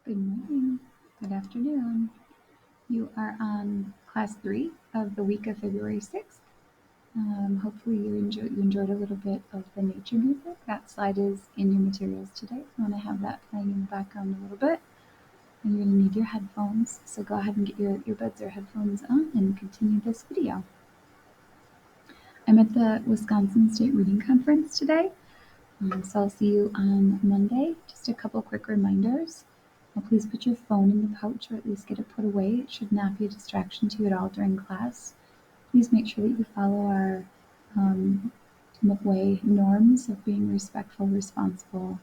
Good morning. Good afternoon. You are on class 3 of the week of February 6th. Hopefully you enjoyed a little bit of the nature music. That slide is in your materials today. I want to have that playing in the background a little bit. And you're going to need your headphones. So go ahead and get your earbuds or headphones on and continue this video. I'm at the Wisconsin State Reading Conference today. So I'll see you on Monday. Just a couple quick reminders. Please put your phone in the pouch or at least get it put away. It should not be a distraction to you at all during class. Please make sure that you follow our McWay norms of being respectful, responsible,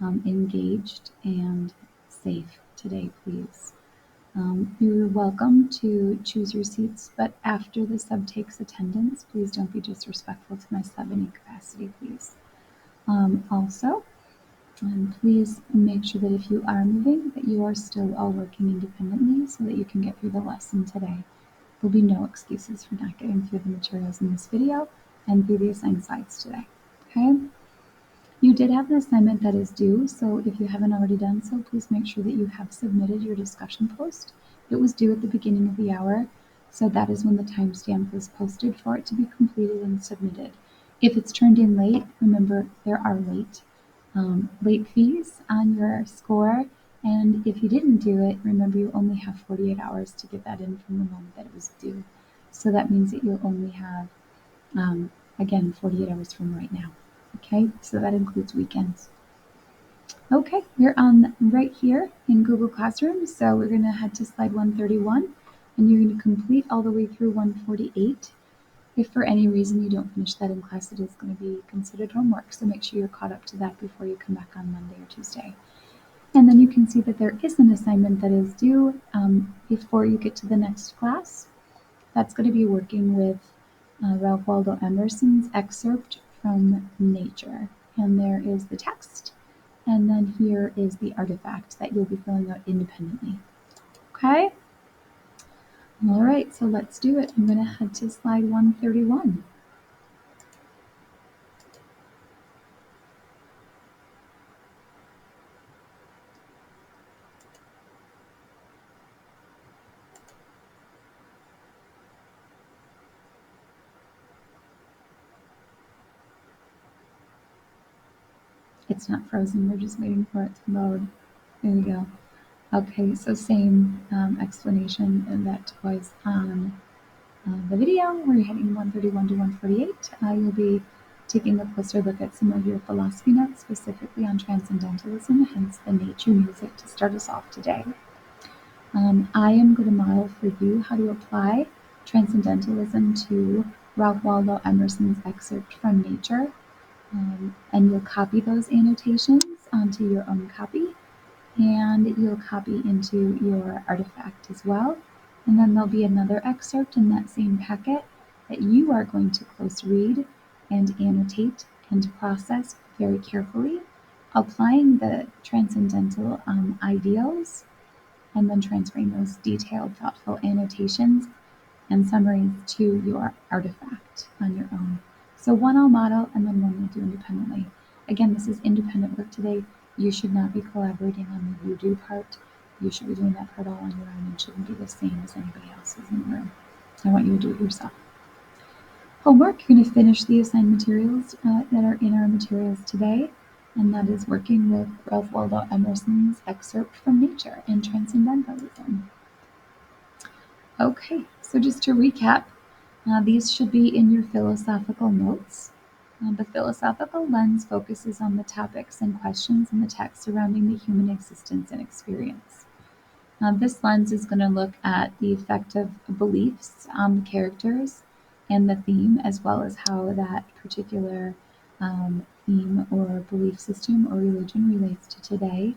engaged, and safe today, please. You're welcome to choose your seats, but after the sub takes attendance, please don't be disrespectful to my sub in any capacity, please. Also, please make sure that if you are moving, that you are still all working independently so that you can get through the lesson today. There'll be no excuses for not getting through the materials in this video and through the assigned slides today. Okay? You did have an assignment that is due, so if you haven't already done so, please make sure that you have submitted your discussion post. It was due at the beginning of the hour, so that is when the timestamp was posted for it to be completed and submitted. If it's turned in late, remember there are late fees on your score, and if you didn't do it, remember you only have 48 hours to get that in from the moment that it was due. So that means that you'll only have, again, 48 hours from right now. Okay, so that includes weekends. Okay, we're on right here in Google Classroom, so we're going to head to slide 131, and you're going to complete all the way through 148. If for any reason you don't finish that in class, it is going to be considered homework, so make sure you're caught up to that before you come back on Monday or Tuesday. And then you can see that there is an assignment that is due before you get to the next class. That's going to be working with Ralph Waldo Emerson's excerpt from Nature. And there is the text, and then here is the artifact that you'll be filling out independently. Okay? All right, so let's do it. I'm going to head to slide 131. It's not frozen, we're just waiting for it to load. There we go. Okay, so same explanation that was on the video. We're heading 131 to 148. You'll be taking a closer look at some of your philosophy notes, specifically on transcendentalism, hence the nature music to start us off today. I am going to model for you how to apply transcendentalism to Ralph Waldo Emerson's excerpt from Nature. And you'll copy those annotations onto your own copy, and you'll copy into your artifact as well. And then there'll be another excerpt in that same packet that you are going to close read and annotate and process very carefully, applying the transcendental ideals, and then transferring those detailed, thoughtful annotations and summaries to your artifact on your own. So one I'll model and then one we'll do independently. Again, this is independent work today. You should not be collaborating on the you do part. You should be doing that part all on your own and shouldn't be the same as anybody else's in the room. I want you to do it yourself. Homework, you're going to finish the assigned materials that are in our materials today, and that is working with Ralph Waldo Emerson's excerpt from Nature and Transcendentalism. Okay, so just to recap, these should be in your philosophical notes. The philosophical lens focuses on the topics and questions in the text surrounding the human existence and experience. This lens is going to look at the effect of beliefs on the characters and the theme, as well as how that particular theme or belief system or religion relates to today.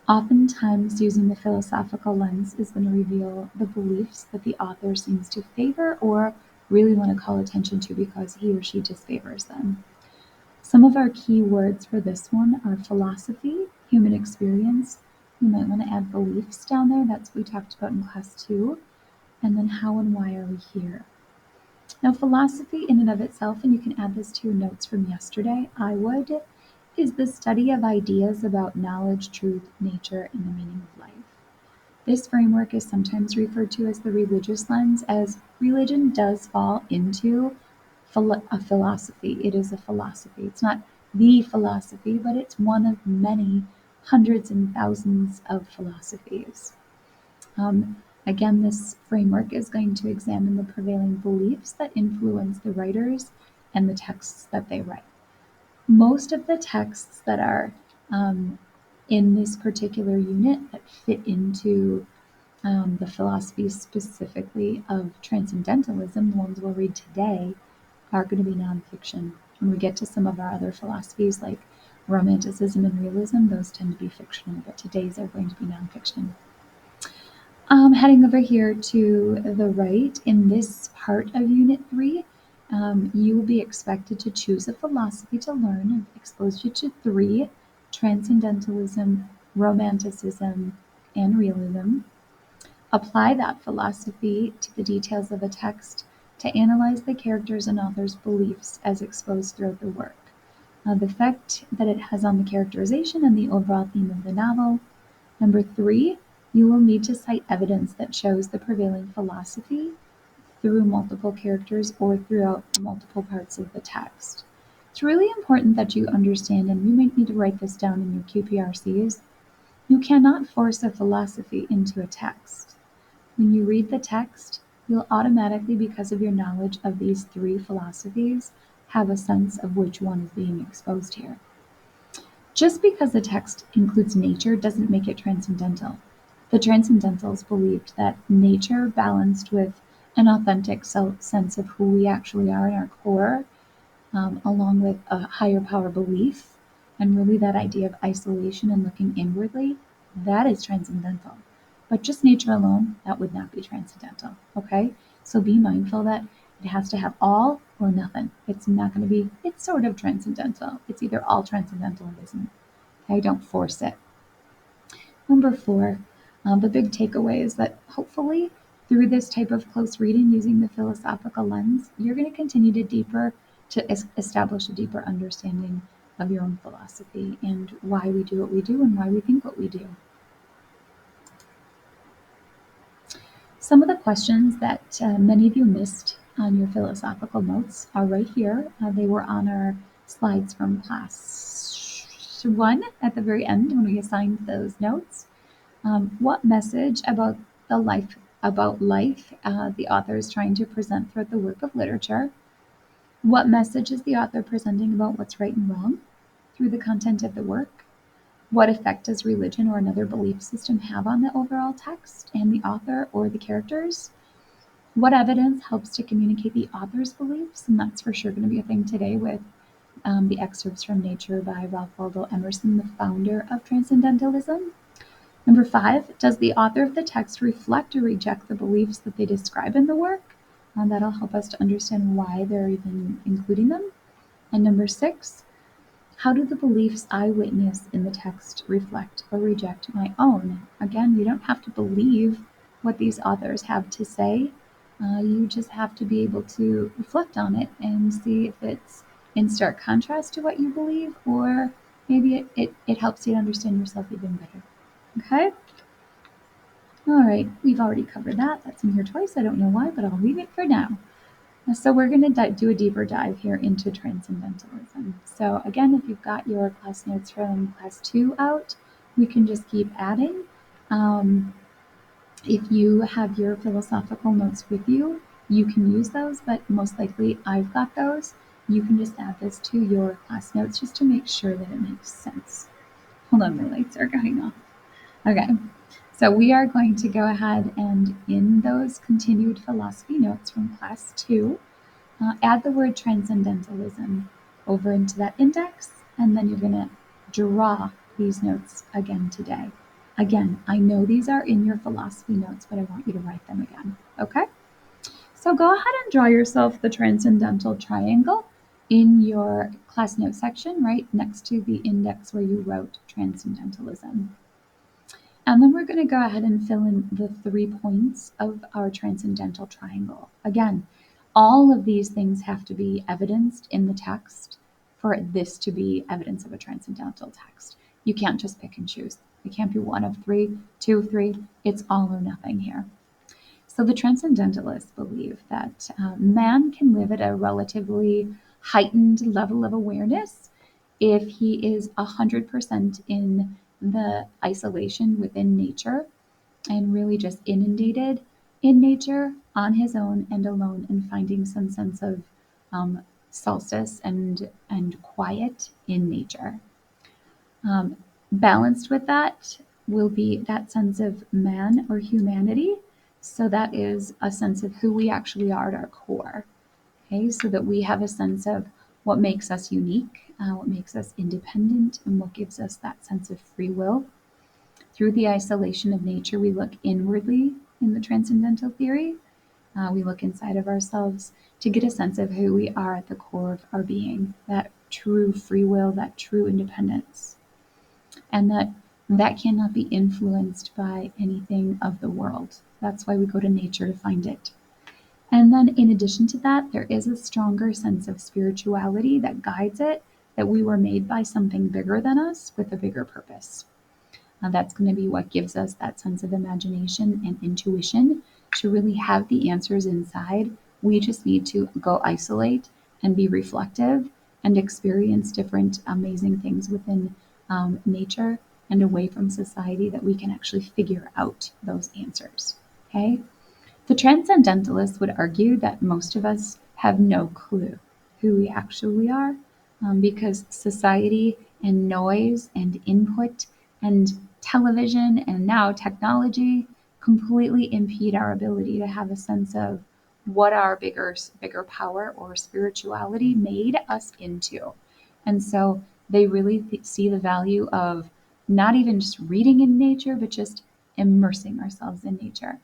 Oftentimes, using the philosophical lens is going to reveal the beliefs that the author seems to favor or really want to call attention to because he or she disfavors them. Some of our key words for this one are philosophy, human experience. You might want to add beliefs down there. That's what we talked about in class 2. And then how and why are we here? Now, philosophy in and of itself, and you can add this to your notes from yesterday, I would, is the study of ideas about knowledge, truth, nature, and the meaning of life. This framework is sometimes referred to as the religious lens, as religion does fall into a philosophy. It is a philosophy. It's not the philosophy, but it's one of many hundreds and thousands of philosophies. Again, this framework is going to examine the prevailing beliefs that influence the writers and the texts that they write. Most of the texts that are in this particular unit that fit into the philosophies specifically of transcendentalism, the ones we'll read today, are going to be nonfiction. When we get to some of our other philosophies like romanticism and realism, those tend to be fictional, but today's are going to be nonfiction. Heading over here to the right, in this part of Unit 3, you will be expected to choose a philosophy to learn. I've exposed you to 3: transcendentalism, romanticism, and realism. Apply that philosophy to the details of a text to analyze the characters and author's beliefs as exposed throughout the work. The effect that it has on the characterization and the overall theme of the novel. Number 3, you will need to cite evidence that shows the prevailing philosophy through multiple characters or throughout multiple parts of the text. It's really important that you understand, and you might need to write this down in your QPRCs, you cannot force a philosophy into a text. When you read the text, you'll automatically, because of your knowledge of these 3 philosophies, have a sense of which one is being exposed here. Just because the text includes nature doesn't make it transcendental. The transcendentals believed that nature balanced with an authentic sense of who we actually are in our core, along with a higher power belief, and really that idea of isolation and looking inwardly, that is transcendental. But just nature alone, that would not be transcendental, okay? So be mindful that it has to have all or nothing. It's not going to be, it's sort of transcendental. It's either all transcendental or it isn't. Okay, don't force it. Number 4, the big takeaway is that hopefully through this type of close reading using the philosophical lens, you're going to continue to establish a deeper understanding of your own philosophy and why we do what we do and why we think what we do. Some of the questions that many of you missed on your philosophical notes are right here. They were on our slides from class 1 at the very end when we assigned those notes. What message about life the author is trying to present throughout the work of literature? What message is the author presenting about what's right and wrong through the content of the work? What effect does religion or another belief system have on the overall text and the author or the characters? What evidence helps to communicate the author's beliefs? And that's for sure going to be a thing today with the excerpts from Nature by Ralph Waldo Emerson, the founder of Transcendentalism. Number 5, does the author of the text reflect or reject the beliefs that they describe in the work? That'll help us to understand why they're even including them. And number 6, how do the beliefs I witness in the text reflect or reject my own? Again, you don't have to believe what these authors have to say. You just have to be able to reflect on it and see if it's in stark contrast to what you believe, or maybe it helps you to understand yourself even better. Okay? All right, we've already covered that. That's in here twice. I don't know why, but I'll leave it for now. So we're going to do a deeper dive here into transcendentalism. So again, if you've got your class notes from class 2 out, we can just keep adding. If you have your philosophical notes with you, you can use those, but most likely I've got those. You can just add this to your class notes just to make sure that it makes sense. Hold on, my lights are going off. Okay, so we are going to go ahead and in those continued philosophy notes from class 2, add the word transcendentalism over into that index, and then you're going to draw these notes again today. Again, I know these are in your philosophy notes, but I want you to write them again, okay? So go ahead and draw yourself the transcendental triangle in your class note section, right next to the index where you wrote transcendentalism. And then we're going to go ahead and fill in the 3 points of our transcendental triangle. Again, all of these things have to be evidenced in the text for this to be evidence of a transcendental text. You can't just pick and choose. It can't be one of three, two, three. It's all or nothing here. So the transcendentalists believe that man can live at a relatively heightened level of awareness if he is 100% in the isolation within nature and really just inundated in nature on his own and alone, and finding some sense of solstice and quiet in nature. Um, Balanced with that will be that sense of man or humanity. So that is a sense of who we actually are at our core. Okay, so that we have a sense of what makes us unique, what makes us independent, and what gives us that sense of free will. Through the isolation of nature, we look inwardly in the transcendental theory. We look inside of ourselves to get a sense of who we are at the core of our being, that true free will, that true independence, and that cannot be influenced by anything of the world. That's why we go to nature to find it. And then, in addition to that, there is a stronger sense of spirituality that guides it, that we were made by something bigger than us with a bigger purpose. That's going to be what gives us that sense of imagination and intuition to really have the answers inside. We just need to go isolate and be reflective and experience different amazing things within nature and away from society, that we can actually figure out those answers. Okay? The transcendentalists would argue that most of us have no clue who we actually are, because society and noise and input and television and now technology completely impede our ability to have a sense of what our bigger power or spirituality made us into. And so they really see the value of not even just reading in nature, but just immersing ourselves in nature,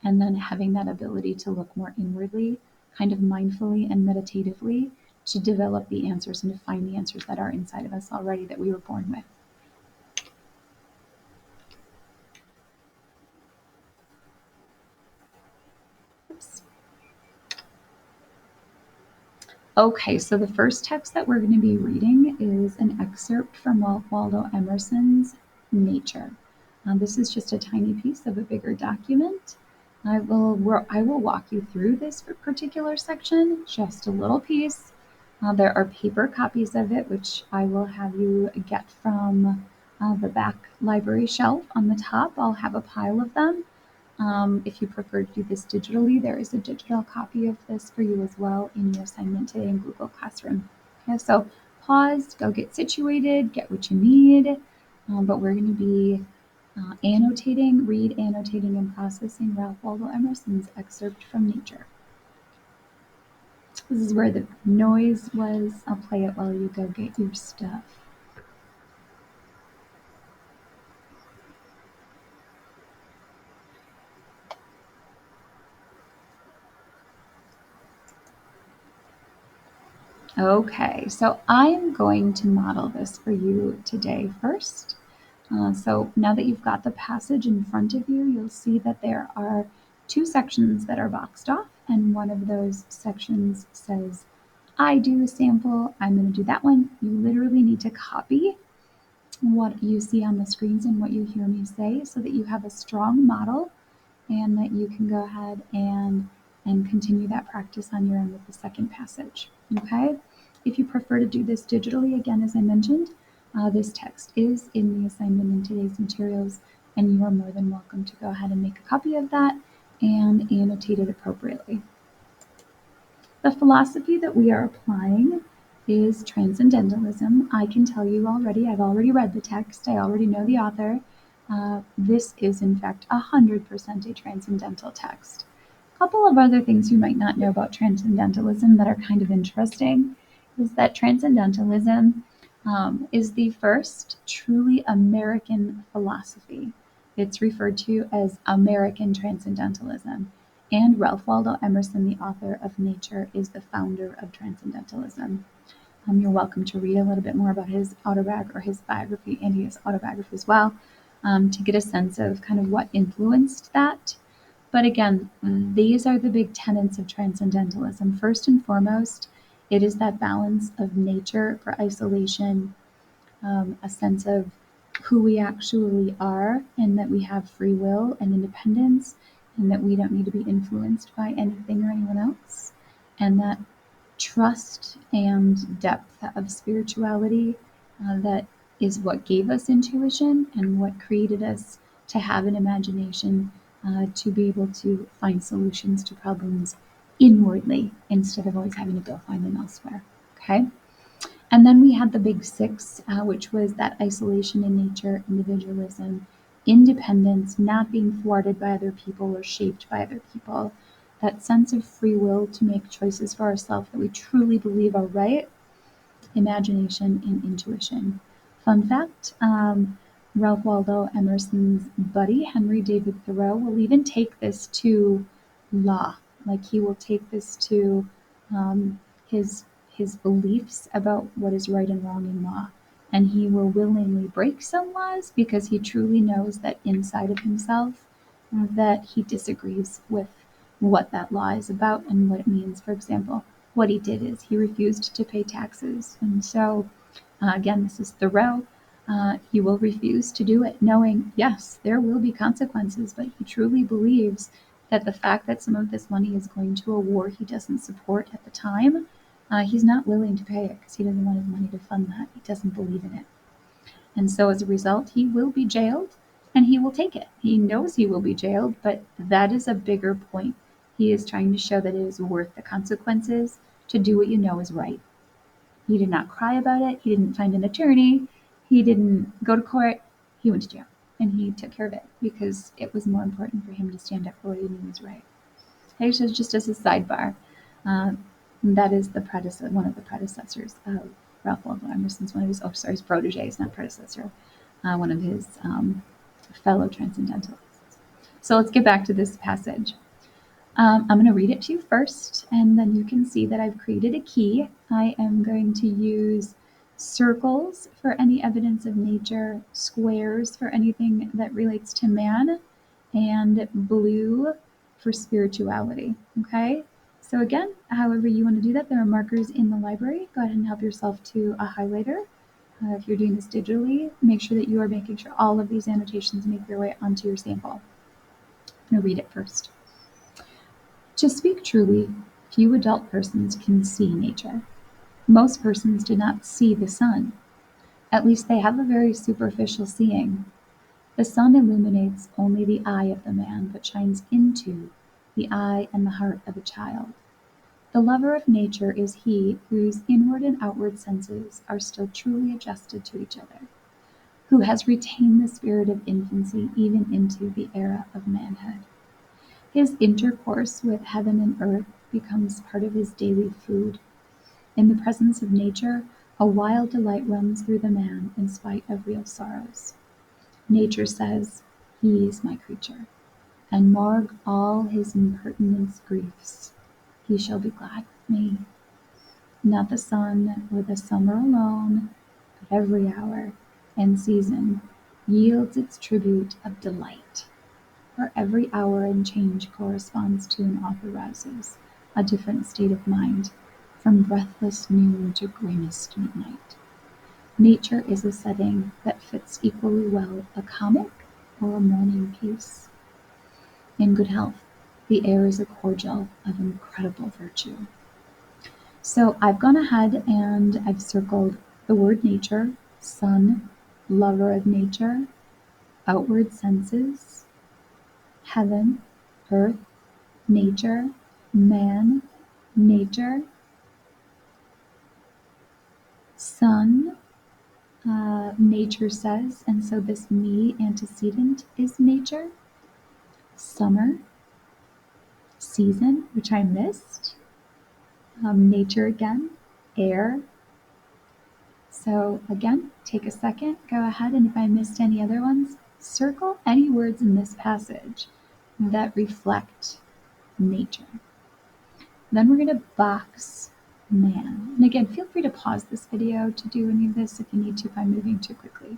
and then having that ability to look more inwardly, kind of mindfully and meditatively, to develop the answers and to find the answers that are inside of us already, that we were born with. Oops. Okay, so the first text that we're going to be reading is an excerpt from Ralph Waldo Emerson's Nature. This is just a tiny piece of a bigger document. I will walk you through this particular section, just a little piece. There are paper copies of it, which I will have you get from the back library shelf on the top. I'll have a pile of them. If you prefer to do this digitally, there is a digital copy of this for you as well in your assignment today in Google Classroom. Okay, so pause, go get situated, get what you need, but we're going to be annotating, and processing Ralph Waldo Emerson's excerpt from Nature. This is where the noise was. I'll play it while you go get your stuff. Okay, so I'm going to model this for you today first. So now that you've got the passage in front of you, you'll see that there are two sections that are boxed off, and one of those sections says, I do a sample, I'm going to do that one. You literally need to copy what you see on the screens and what you hear me say so that you have a strong model, and that you can go ahead and continue that practice on your own with the second passage. Okay? If you prefer to do this digitally, again, as I mentioned, this text is in the assignment in today's materials, and you are more than welcome to go ahead and make a copy of that and annotate it appropriately. The philosophy that we are applying is transcendentalism. I can tell you already, I've already read the text, I already know the author. This is, in fact, 100% a transcendental text. A couple of other things you might not know about transcendentalism that are kind of interesting is that transcendentalism is the first truly American philosophy. It's referred to as American transcendentalism. And Ralph Waldo Emerson, the author of Nature, is the founder of transcendentalism. You're welcome to read a little bit more about his autobiography, or his biography, and his autobiography as well, to get a sense of kind of what influenced that. But again, these are the big tenets of transcendentalism. First and foremost, It is that balance of nature for isolation, a sense of who we actually are, and that we have free will and independence, and that we don't need to be influenced by anything or anyone else, and that trust and depth of spirituality that is what gave us intuition and what created us to have an imagination to be able to find solutions to problems inwardly instead of always having to go find them elsewhere. Okay. And then we had the big six, which was that isolation in nature, individualism, independence, not being thwarted by other people or shaped by other people, that sense of free will to make choices for ourselves that we truly believe are right, imagination, and intuition. Fun fact, Ralph Waldo Emerson's buddy, Henry David Thoreau, will even take this to law. Like he will take this to his beliefs about what is right and wrong in law. And he will willingly break some laws because he truly knows that inside of himself that he disagrees with what that law is about and what it means. For example, what he did is he refused to pay taxes. And so, again, this is Thoreau. He will refuse to do it, knowing, yes, there will be consequences, but he truly believes that the fact that some of this money is going to a war he doesn't support at the time, he's not willing to pay it because he doesn't want his money to fund that. He doesn't believe in it. And so as a result, he will be jailed and he will take it. He knows he will be jailed, but that is a bigger point. He is trying to show that it is worth the consequences to do what you know is right. He did not cry about it. He didn't find an attorney. He didn't go to court. He went to jail and he took care of it because it was more important for him to stand up for what he knew was right. Okay, so just as a sidebar, that is one of the predecessors of Ralph Waldo Emerson's, his proteges, not predecessor, one of his fellow transcendentalists. So let's get back to this passage. I'm going to read it to you first, and then you can see that I've created a key. I am going to use circles for any evidence of nature, squares for anything that relates to man, and blue for spirituality. Okay? So again, however you want to do that, there are markers in the library. Go ahead and help yourself to a highlighter. If you're doing this digitally, make sure that you are making sure all of these annotations make their way onto your sample. I'm going to read it first. To speak truly, few adult persons can see nature. Most persons do not see the sun. At least they have a very superficial seeing. The sun illuminates only the eye of the man, but shines into the eye and the heart of a child. The lover of nature is he whose inward and outward senses are still truly adjusted to each other, who has retained the spirit of infancy even into the era of manhood. His intercourse with heaven and earth becomes part of his daily food. In the presence of nature, a wild delight runs through the man in spite of real sorrows. Nature says, "He is my creature, and mark all his impertinence griefs. He shall be glad with me. Not the sun or the summer alone, but every hour and season yields its tribute of delight. For every hour and change corresponds to and authorizes a different state of mind, from breathless noon to grimmest midnight. Nature is a setting that fits equally well a comic or a morning piece. In good health, the air is a cordial of incredible virtue." So I've gone ahead and I've circled the word nature, sun, lover of nature, outward senses, heaven, earth, nature, man, nature, sun, nature says, and so this me antecedent is nature, summer, season, which I missed, nature again, air. So again, take a second, go ahead, and if I missed any other ones, circle any words in this passage that reflect nature. Then we're going to box man. And again, feel free to pause this video to do any of this if you need to if I'm moving too quickly.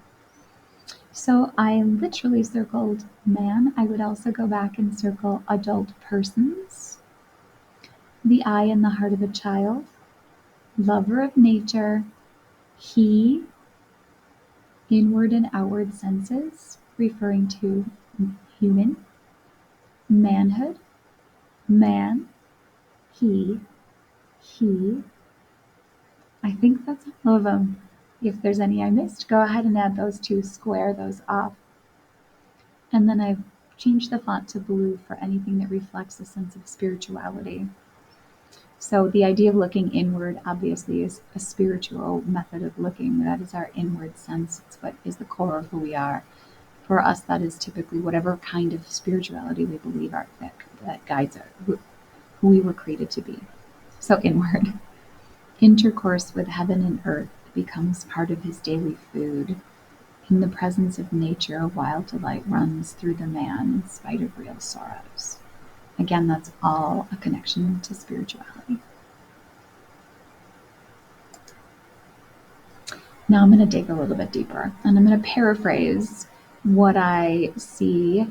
So I literally circled man. I would also go back and circle adult persons, the eye and the heart of a child, lover of nature, he, inward and outward senses, referring to human, manhood, man, he, I think that's all of them. If there's any I missed, go ahead and add those two, square those off. And then I've changed the font to blue for anything that reflects a sense of spirituality. So the idea of looking inward obviously is a spiritual method of looking. That is our inward sense. It's what is the core of who we are. For us, that is typically whatever kind of spirituality we believe that guides who we were created to be. So inward. Intercourse with heaven and earth becomes part of his daily food. In the presence of nature, a wild delight runs through the man in spite of real sorrows. Again, that's all a connection to spirituality. Now I'm going to dig a little bit deeper, and I'm going to paraphrase what I see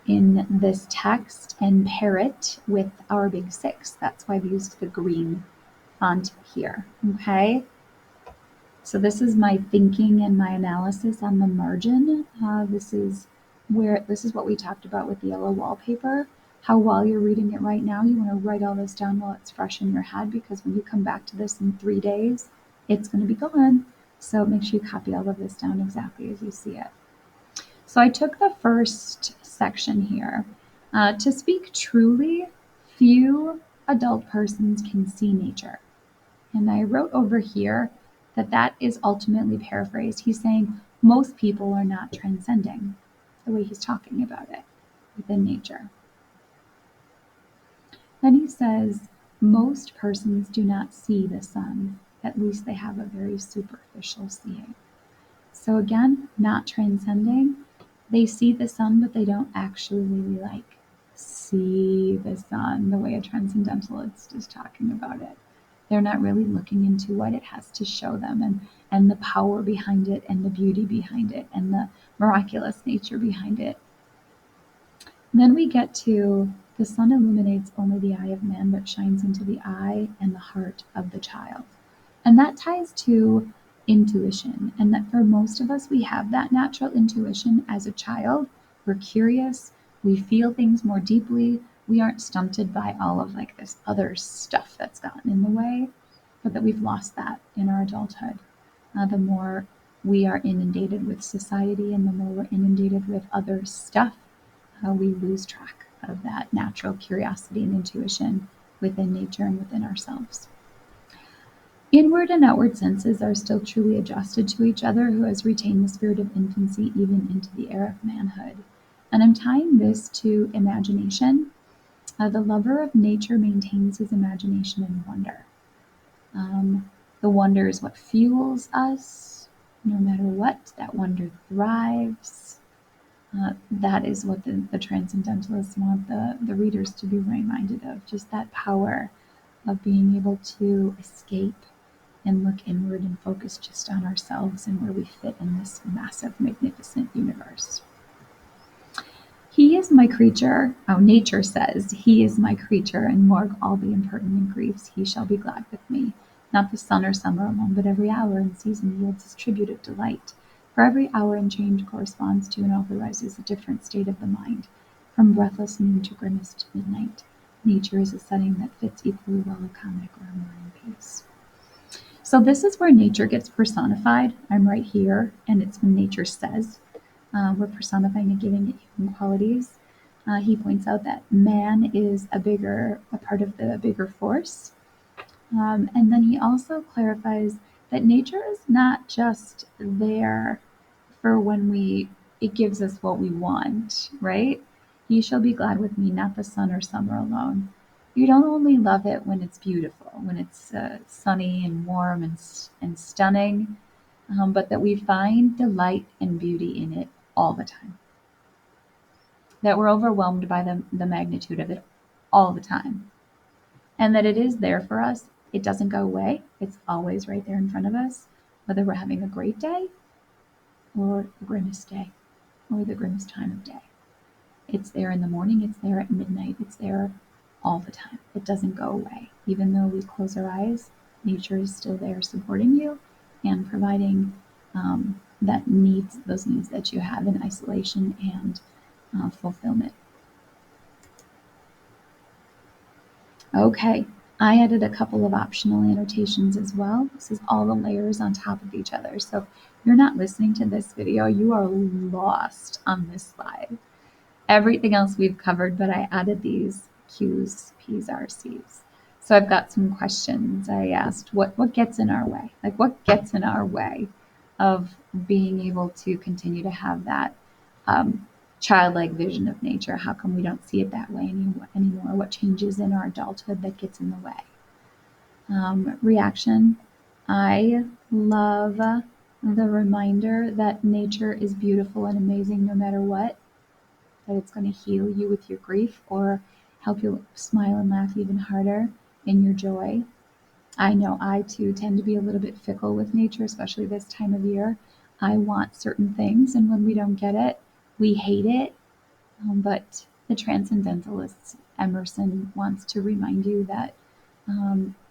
in this text and pair it with our big six. That's why I've used the green font here. Okay. So this is my thinking and my analysis on the margin. This is what we talked about with the yellow wallpaper. How while you're reading it right now, you want to write all this down while it's fresh in your head, because when you come back to this in 3 days, it's going to be gone. So make sure you copy all of this down exactly as you see it. So I took the first section here. To speak truly, few adult persons can see nature. And I wrote over here that is ultimately paraphrased. He's saying most people are not transcending the way he's talking about it within nature. Then he says most persons do not see the sun. At least they have a very superficial seeing. So again, not transcending. They see the sun, but they don't actually really see the sun the way a transcendentalist is talking about it. They're not really looking into what it has to show them and the power behind it and the beauty behind it and the miraculous nature behind it. And then we get to the sun illuminates only the eye of man, but shines into the eye and the heart of the child. And that ties to intuition, and that for most of us, we have that natural intuition as a child. We're curious, we feel things more deeply, we aren't stunted by all of this other stuff that's gotten in the way, but that we've lost that in our adulthood. The more we are inundated with society and the more we're inundated with other stuff, we lose track of that natural curiosity and intuition within nature and within ourselves. Inward and outward senses are still truly adjusted to each other, who has retained the spirit of infancy even into the era of manhood. And I'm tying this to imagination. The lover of nature maintains his imagination and wonder. The wonder is what fuels us. No matter what, that wonder thrives. That is what the transcendentalists want the readers to be reminded of, just that power of being able to escape and look inward and focus just on ourselves and where we fit in this massive, magnificent universe. He is my creature. Oh, nature says, he is my creature, and morgue all the impertinent griefs, he shall be glad with me. Not the sun or summer alone, but every hour and season yields his tribute of delight. For every hour and change corresponds to and authorizes a different state of the mind. From breathless noon to grimmest midnight, nature is a setting that fits equally well a comic or a morning piece. So this is where nature gets personified. I'm right here, and it's when nature says. We're personifying and giving it human qualities. He points out that man is a part of the bigger force. And then he also clarifies that nature is not just there for when it gives us what we want, right? He shall be glad with me, not the sun or summer alone. You don't only love it when it's beautiful, when it's sunny and warm and stunning, but that we find delight and beauty in it all the time. That we're overwhelmed by the magnitude of it all the time. And that it is there for us. It doesn't go away. It's always right there in front of us, whether we're having a great day or the grimmest day or the grimmest time of day. It's there in the morning, it's there at midnight, it's there all the time. It doesn't go away. Even though we close our eyes, nature is still there supporting you and providing those needs that you have in isolation and fulfillment. Okay, I added a couple of optional annotations as well. This is all the layers on top of each other. So if you're not listening to this video, you are lost on this slide. Everything else we've covered, but I added these Q's, P's, R's, C's. So I've got some questions. I asked, what gets in our way? Like, what gets in our way of being able to continue to have that childlike vision of nature? How come we don't see it that way anymore? What changes in our adulthood that gets in the way? Reaction. I love the reminder that nature is beautiful and amazing no matter what, that it's going to heal you with your grief or help you smile and laugh even harder in your joy. I know I too tend to be a little bit fickle with nature, especially this time of year. I want certain things, and when we don't get it, we hate it. But the transcendentalist Emerson wants to remind you that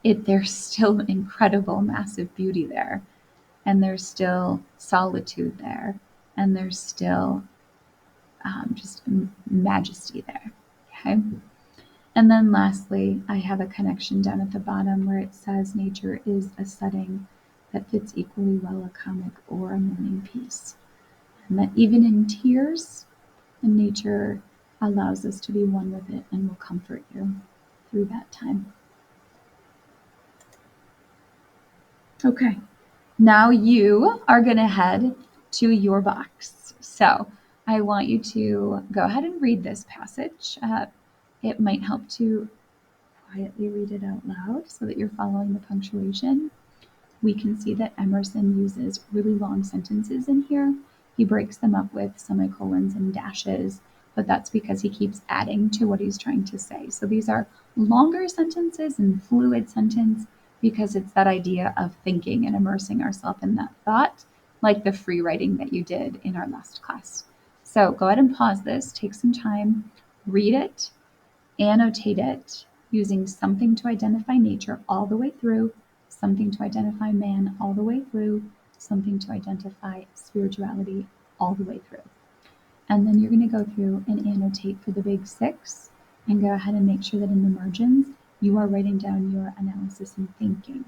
there's still incredible, massive beauty there, and there's still solitude there, and there's still just majesty there. Okay. And then lastly, I have a connection down at the bottom where it says nature is a setting that fits equally well a comic or a moving piece. And that even in tears, nature allows us to be one with it and will comfort you through that time. Okay, now you are going to head to your box. So I want you to go ahead and read this passage. It might help to quietly read it out loud so that you're following the punctuation. We can see that Emerson uses really long sentences in here. He breaks them up with semicolons and dashes, but that's because he keeps adding to what he's trying to say. So these are longer sentences and fluid sentence because it's that idea of thinking and immersing ourselves in that thought, like the free writing that you did in our last class. So go ahead and pause this, take some time, read it, annotate it using something to identify nature all the way through, something to identify man all the way through, something to identify spirituality all the way through. And then you're going to go through and annotate for the big six and go ahead and make sure that in the margins you are writing down your analysis and thinking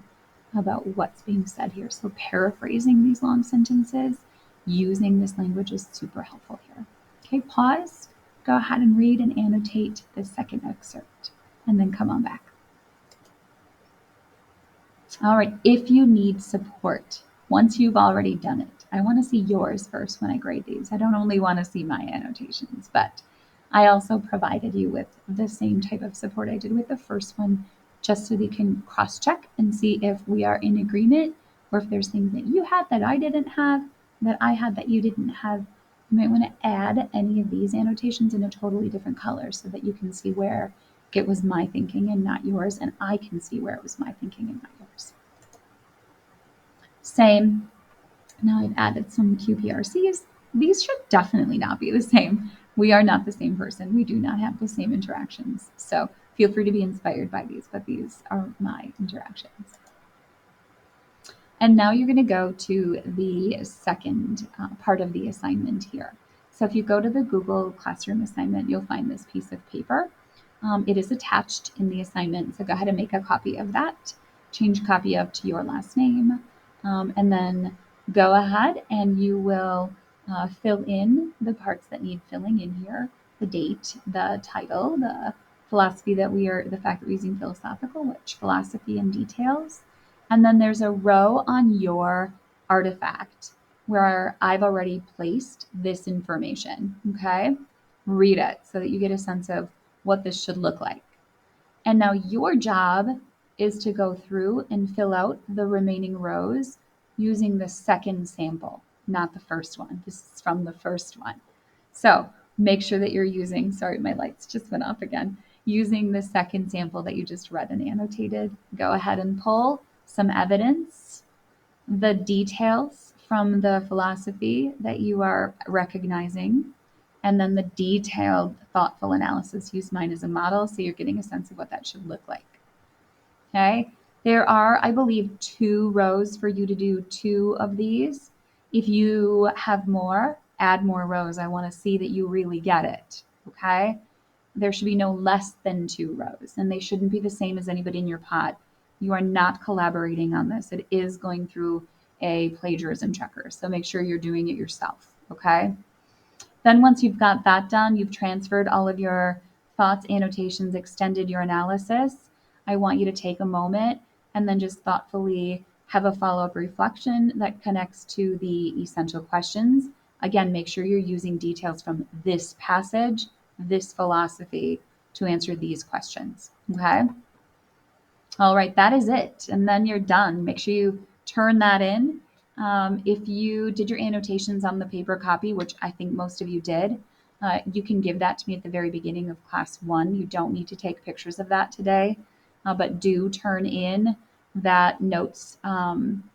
about what's being said here. So paraphrasing these long sentences using this language is super helpful here. Okay, pause, go ahead and read and annotate the second excerpt, and then come on back. All right, if you need support, once you've already done it, I want to see yours first when I grade these. I don't only want to see my annotations, but I also provided you with the same type of support I did with the first one, just so that you can cross-check and see if we are in agreement or if there's things that you had that I didn't have, that I had that you didn't have. You might want to add any of these annotations in a totally different color so that you can see where it was my thinking and not yours, and I can see where it was my thinking and not yours. Same. Now I've added some QPRCs. These should definitely not be the same. We are not the same person. We do not have the same interactions. So feel free to be inspired by these, but these are my interactions. And now you're going to go to the second part of the assignment here. So if you go to the Google Classroom assignment, you'll find this piece of paper. It is attached in the assignment, so go ahead and make a copy of that. Change copy of to your last name, and then go ahead and you will fill in the parts that need filling in here: the date, the title, the philosophy the fact that we're using philosophical, which philosophy and details. And then there's a row on your artifact where I've already placed this information, okay? Read it so that you get a sense of what this should look like. And now your job is to go through and fill out the remaining rows using the second sample, not the first one. This is from the first one. So make sure that you're using, sorry, my lights just went off again, using the second sample that you just read and annotated. Go ahead and pull some evidence, the details from the philosophy that you are recognizing, and then the detailed, thoughtful analysis. Use mine as a model so you're getting a sense of what that should look like. Okay, There are, I believe, 2 rows for you to do 2 of these. If you have more, add more rows. I want to see that you really get it. Okay? There should be no less than 2 rows, and they shouldn't be the same as anybody in your pod. You are not collaborating on this. It is going through a plagiarism checker. So make sure you're doing it yourself. Okay? Then once you've got that done, you've transferred all of your thoughts, annotations, extended your analysis. I want you to take a moment and then just thoughtfully have a follow-up reflection that connects to the essential questions. Again, make sure you're using details from this passage, this philosophy to answer these questions. Okay? All right, that is it. And then you're done. Make sure you turn that in. If you did your annotations on the paper copy, which I think most of you did, you can give that to me at the very beginning of class 1. You don't need to take pictures of that today, but do turn in that notes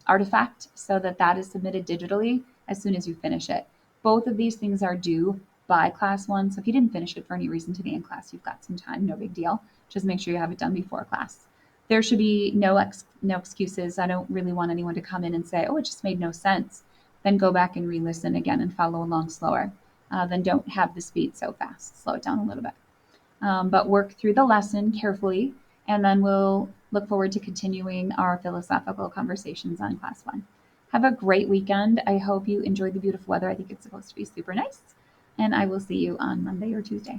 artifact so that that is submitted digitally as soon as you finish it. Both of these things are due by class 1. So if you didn't finish it for any reason today in class, you've got some time, no big deal. Just make sure you have it done before class. There should be no excuses. I don't really want anyone to come in and say, oh, it just made no sense. Then go back and re-listen again and follow along slower. Then don't have the speed so fast. Slow it down a little bit. But work through the lesson carefully, and then we'll look forward to continuing our philosophical conversations on class 1. Have a great weekend. I hope you enjoy the beautiful weather. I think it's supposed to be super nice. And I will see you on Monday or Tuesday.